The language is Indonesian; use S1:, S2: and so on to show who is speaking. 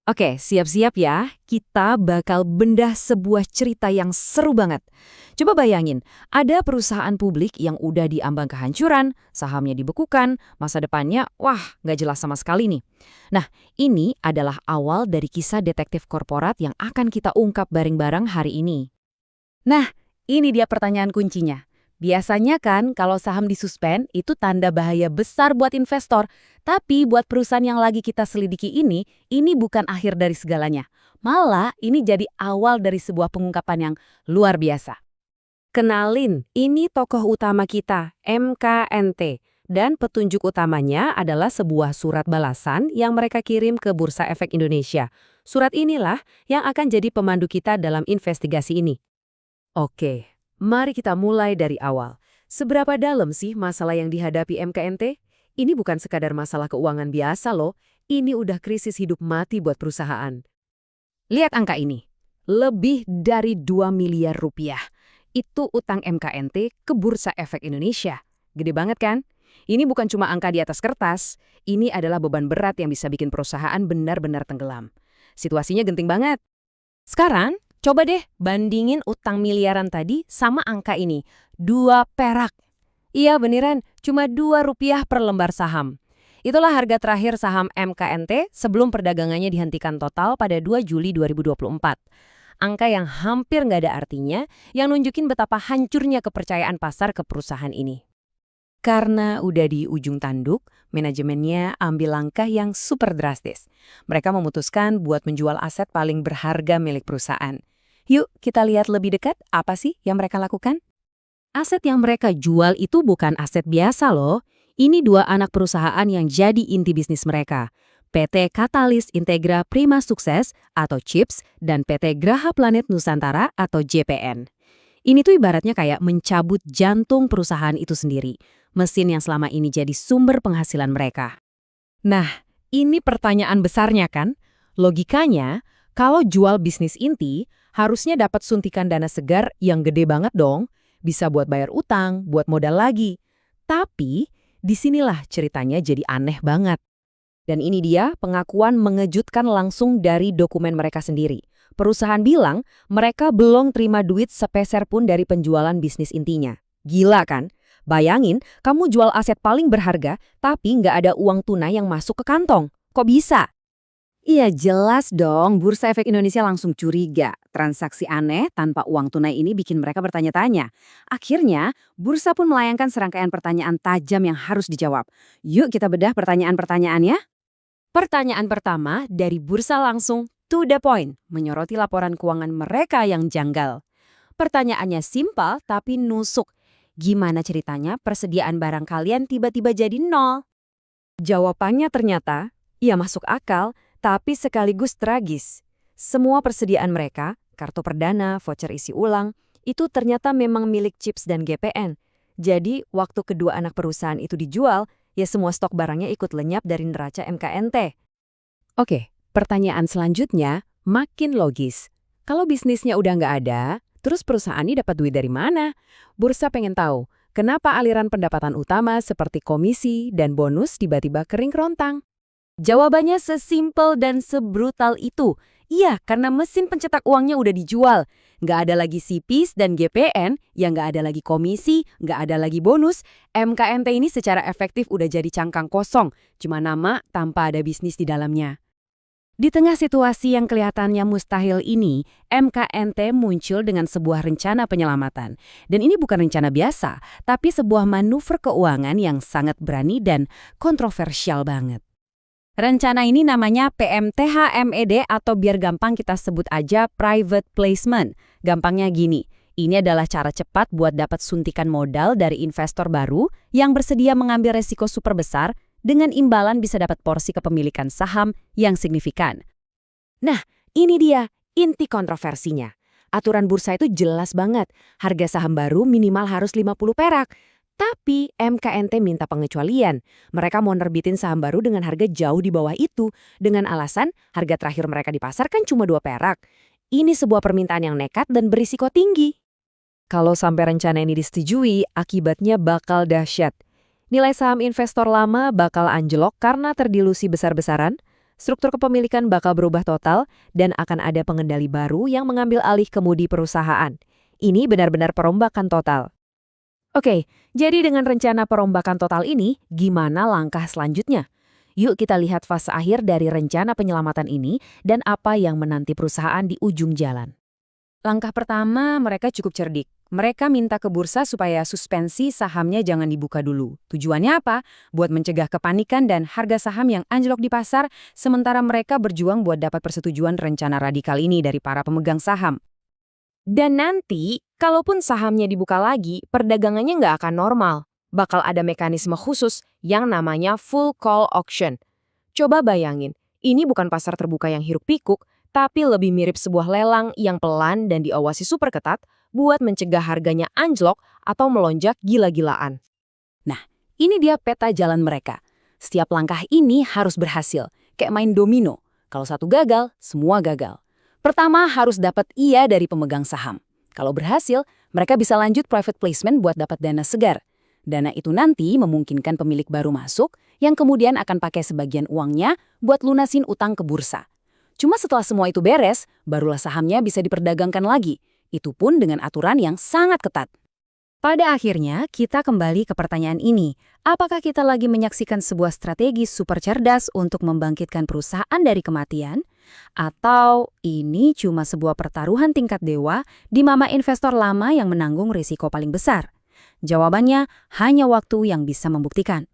S1: Oke, siap-siap ya. Kita bakal bedah sebuah cerita yang seru banget. Coba bayangin, ada perusahaan publik yang udah diambang kehancuran, sahamnya dibekukan, masa depannya, wah, nggak jelas sama sekali nih. Nah, ini adalah awal dari kisah detektif korporat yang akan kita ungkap bareng-bareng hari ini.
S2: Nah, ini dia pertanyaan kuncinya. Biasanya kan kalau saham disuspend itu tanda bahaya besar buat investor. Tapi buat perusahaan yang lagi kita selidiki ini bukan akhir dari segalanya. Malah ini jadi awal dari sebuah pengungkapan yang luar biasa.
S3: Kenalin, ini tokoh utama kita, MKNT. Dan petunjuk utamanya adalah sebuah surat balasan yang mereka kirim ke Bursa Efek Indonesia. Surat inilah yang akan jadi pemandu kita dalam investigasi ini. Oke, mari kita mulai dari awal. Seberapa dalam sih masalah yang dihadapi MKNT? Ini bukan sekadar masalah keuangan biasa loh, ini udah krisis hidup mati buat perusahaan.
S1: Lihat angka ini, lebih dari 2 miliar rupiah. Itu utang MKNT ke Bursa Efek Indonesia. Gede banget kan? Ini bukan cuma angka di atas kertas, ini adalah beban berat yang bisa bikin perusahaan benar-benar tenggelam. Situasinya genting banget.
S3: Sekarang, coba deh bandingin utang miliaran tadi sama angka ini, 2 perak. Iya beneran, cuma 2 rupiah per lembar saham. Itulah harga terakhir saham MKNT sebelum perdagangannya dihentikan total pada 2 Juli 2024. Angka yang hampir nggak ada artinya, yang nunjukin betapa hancurnya kepercayaan pasar ke perusahaan ini. Karena udah di ujung tanduk, manajemennya ambil langkah yang super drastis. Mereka memutuskan buat menjual aset paling berharga milik perusahaan. Yuk, kita lihat lebih dekat apa sih yang mereka lakukan? Aset yang mereka jual itu bukan aset biasa loh. Ini 2 anak perusahaan yang jadi inti bisnis mereka. PT Katalis Integra Prima Sukses atau CHIPS dan PT Graha Planet Nusantara atau JPN. Ini tuh ibaratnya kayak mencabut jantung perusahaan itu sendiri. Mesin yang selama ini jadi sumber penghasilan mereka.
S1: Nah, ini pertanyaan besarnya kan? Logikanya, kalau jual bisnis inti, harusnya dapat suntikan dana segar yang gede banget dong. Bisa buat bayar utang, buat modal lagi. Tapi, disinilah ceritanya jadi aneh banget. Dan ini dia pengakuan mengejutkan langsung dari dokumen mereka sendiri. Perusahaan bilang mereka belum terima duit sepeser pun dari penjualan bisnis intinya. Gila kan? Bayangin, kamu jual aset paling berharga, tapi nggak ada uang tunai yang masuk ke kantong. Kok bisa?
S2: Iya jelas dong, Bursa Efek Indonesia langsung curiga. Transaksi aneh tanpa uang tunai ini bikin mereka bertanya-tanya. Akhirnya, Bursa pun melayangkan serangkaian pertanyaan tajam yang harus dijawab. Yuk kita bedah pertanyaan-pertanyaannya.
S3: Pertanyaan pertama dari Bursa langsung to the point, menyoroti laporan keuangan mereka yang janggal. Pertanyaannya simpel tapi nusuk. Gimana ceritanya persediaan barang kalian tiba-tiba jadi nol?
S1: Jawabannya ternyata, ya masuk akal, tapi sekaligus tragis. Semua persediaan mereka, kartu perdana, voucher isi ulang, itu ternyata memang milik CHIPS dan GPN. Jadi, waktu kedua anak perusahaan itu dijual, ya semua stok barangnya ikut lenyap dari neraca MKNT.
S3: Oke, pertanyaan selanjutnya makin logis. Kalau bisnisnya udah nggak ada, terus perusahaan ini dapat duit dari mana? Bursa pengen tahu, kenapa aliran pendapatan utama seperti komisi dan bonus tiba-tiba kering kerontang? Jawabannya sesimpel dan sebrutal itu. Iya, karena mesin pencetak uangnya udah dijual. Nggak ada lagi CPs dan GPN, yang nggak ada lagi komisi, nggak ada lagi bonus. MKNT ini secara efektif udah jadi cangkang kosong, cuma nama tanpa ada bisnis di dalamnya. Di tengah situasi yang kelihatannya mustahil ini, MKNT muncul dengan sebuah rencana penyelamatan. Dan ini bukan rencana biasa, tapi sebuah manuver keuangan yang sangat berani dan kontroversial banget. Rencana ini namanya PMTHMED atau biar gampang kita sebut aja private placement. Gampangnya gini, ini adalah cara cepat buat dapat suntikan modal dari investor baru yang bersedia mengambil resiko super besar dengan imbalan bisa dapat porsi kepemilikan saham yang signifikan. Nah, ini dia inti kontroversinya. Aturan bursa itu jelas banget, harga saham baru minimal harus 50 perak. Tapi MKNT minta pengecualian. Mereka mau nerbitin saham baru dengan harga jauh di bawah itu. Dengan alasan harga terakhir mereka di pasar kan cuma 2 perak. Ini sebuah permintaan yang nekat dan berisiko tinggi.
S1: Kalau sampai rencana ini disetujui, akibatnya bakal dahsyat. Nilai saham investor lama bakal anjlok karena terdilusi besar-besaran.
S3: struktur kepemilikan bakal berubah total dan akan ada pengendali baru yang mengambil alih kemudi perusahaan. Ini benar-benar perombakan total. Oke, jadi dengan rencana perombakan total ini, gimana langkah selanjutnya? Yuk kita lihat fase akhir dari rencana penyelamatan ini dan apa yang menanti perusahaan di ujung jalan.
S2: Langkah pertama, mereka cukup cerdik. Mereka minta ke bursa supaya suspensi sahamnya jangan dibuka dulu. Tujuannya apa? Buat mencegah kepanikan dan harga saham yang anjlok di pasar, sementara mereka berjuang buat dapat persetujuan rencana radikal ini dari para pemegang saham.
S1: Dan nanti, kalaupun sahamnya dibuka lagi, perdagangannya nggak akan normal. Bakal ada mekanisme khusus yang namanya full call auction. Coba bayangin, ini bukan pasar terbuka yang hiruk-pikuk, tapi lebih mirip sebuah lelang yang pelan dan diawasi super ketat buat mencegah harganya anjlok atau melonjak gila-gilaan.
S2: Ini dia peta jalan mereka. Setiap langkah ini harus berhasil, kayak main domino. Kalau satu gagal, semua gagal. Pertama harus dapat iya dari pemegang saham. Kalau berhasil, mereka bisa lanjut private placement buat dapat dana segar. Dana itu nanti memungkinkan pemilik baru masuk, yang kemudian akan pakai sebagian uangnya buat lunasin utang ke bursa. Cuma setelah semua itu beres, barulah sahamnya bisa diperdagangkan lagi. Itu pun dengan aturan yang sangat ketat.
S3: Pada akhirnya, kita kembali ke pertanyaan ini. Apakah kita lagi menyaksikan sebuah strategi super cerdas untuk membangkitkan perusahaan dari kematian? Atau ini cuma sebuah pertaruhan tingkat dewa di mana investor lama yang menanggung risiko paling besar? Jawabannya hanya waktu yang bisa membuktikan.